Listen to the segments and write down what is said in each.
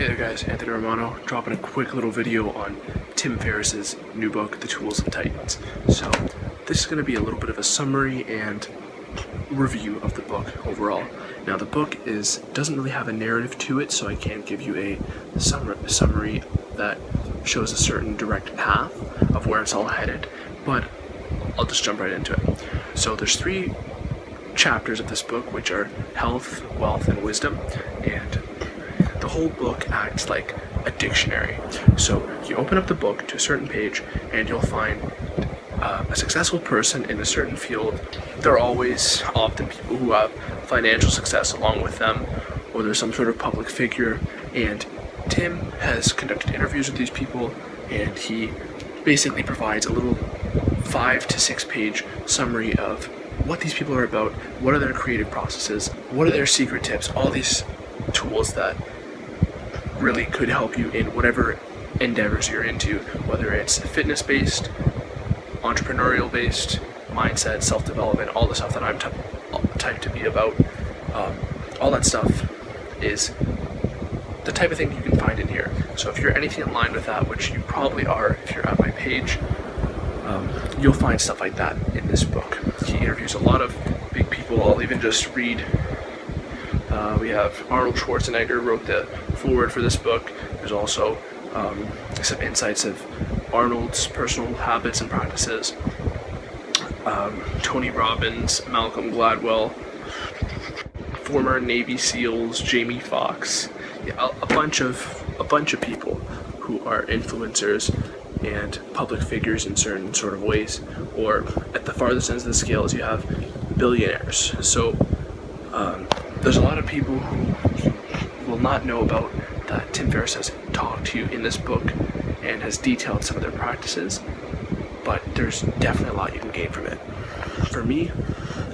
Hey there guys, Anthony Romano, dropping a quick little video on Tim Ferriss's new book, The Tools of Titans. So, this is going to be a little bit of a summary and review of the book overall. Now the book doesn't really have a narrative to it, so I can't give you a summary that shows a certain direct path of where it's all headed, but I'll just jump right into it. So there's 3 chapters of this book, which are health, wealth, and wisdom, and the whole book acts like a dictionary. So you open up the book to a certain page and you'll find a successful person in a certain field. There are always often people who have financial success along with them, or there's some sort of public figure, and Tim has conducted interviews with these people, and he basically provides a little 5 to 6 page summary of what these people are about, what are their creative processes, what are their secret tips, all these tools that really could help you in whatever endeavors you're into, whether it's fitness-based, entrepreneurial-based, mindset, self-development, all the stuff that I'm typed to be about. All that stuff is the type of thing you can find in here. So if you're anything in line with that, which you probably are if you're at my page, you'll find stuff like that in this book. He interviews a lot of big people. I'll even just read. We have Arnold Schwarzenegger wrote the foreword for this book. There's also some insights of Arnold's personal habits and practices. Tony Robbins, Malcolm Gladwell, former Navy SEALs, Jamie Foxx, a bunch of people who are influencers and public figures in certain sort of ways. Or at the farthest ends of the scales, you have billionaires. So there's a lot of people who will not know about that Tim Ferriss has talked to you in this book and has detailed some of their practices, but there's definitely a lot you can gain from it. For me,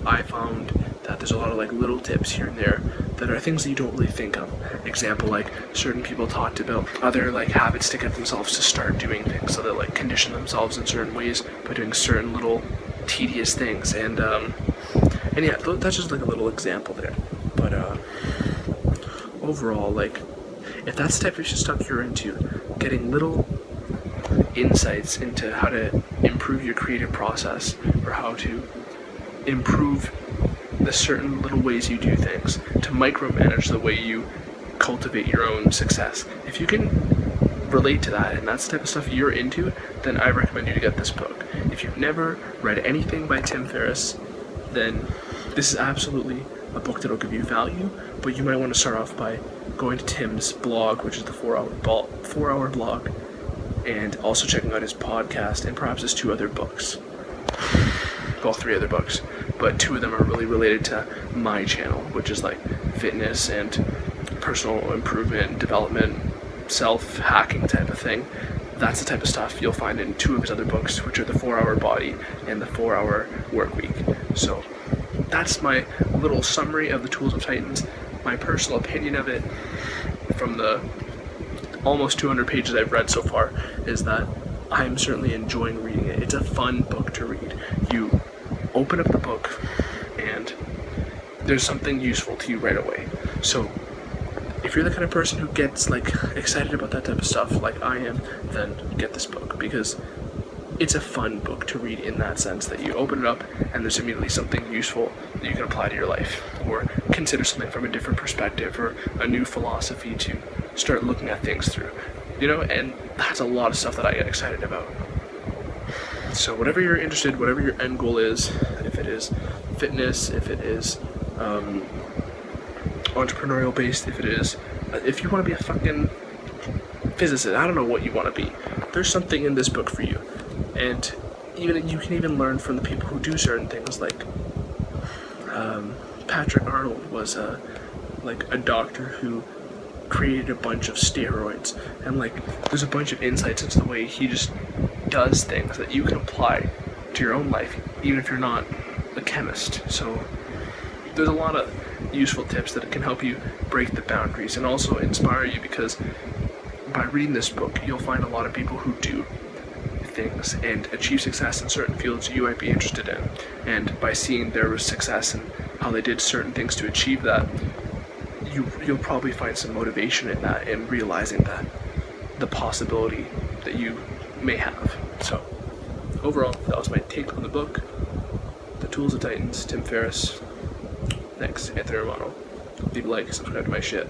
I found that there's a lot of like little tips here and there that are things that you don't really think of. Example, like certain people talked about other like habits to get themselves to start doing things, so they like condition themselves in certain ways by doing certain little tedious things, and yeah, that's just like a little example there. But overall, like, if that's the type of stuff you're into, getting little insights into how to improve your creative process, or how to improve the certain little ways you do things, to micromanage the way you cultivate your own success, if you can relate to that and that's the type of stuff you're into, then I recommend you to get this book. If you've never read anything by Tim Ferriss, then this is absolutely a book that'll give you value, but you might want to start off by going to Tim's blog, which is the 4-hour blog, and also checking out his podcast and perhaps his 2 other books. Well, 3 other books, but 2 of them are really related to my channel, which is like fitness and personal improvement, development, self-hacking type of thing. That's the type of stuff you'll find in 2 of his other books, which are the 4-Hour Body and the 4-Hour Work Week. So that's my little summary of the Tools of Titans. My personal opinion of it, from the almost 200 pages I've read so far, is that I'm certainly enjoying reading it. It's a fun book to read. You open up the book and there's something useful to you right away. So if you're the kind of person who gets like excited about that type of stuff like I am, then get this book, because it's a fun book to read in that sense that you open it up and there's immediately something useful that you can apply to your life, or consider something from a different perspective, or a new philosophy to start looking at things through, and that's a lot of stuff that I get excited about. So whatever you're interested, whatever your end goal is, if it is fitness, if it is entrepreneurial based, if you want to be a fucking physicist, I don't know what you want to be, there's something in this book for you. And you can even learn from the people who do certain things, like Patrick Arnold was a doctor who created a bunch of steroids, and like there's a bunch of insights into the way he just does things that you can apply to your own life, even if you're not a chemist. So there's a lot of useful tips that can help you break the boundaries and also inspire you, because by reading this book you'll find a lot of people who do things and achieve success in certain fields you might be interested in, and by seeing their success and how they did certain things to achieve that, you'll probably find some motivation in that and realizing that the possibility that you may have. So overall, that was my take on the book, The Tools of Titans, Tim Ferriss. Thanks, Anthony Romano. Leave a like, subscribe to my shit.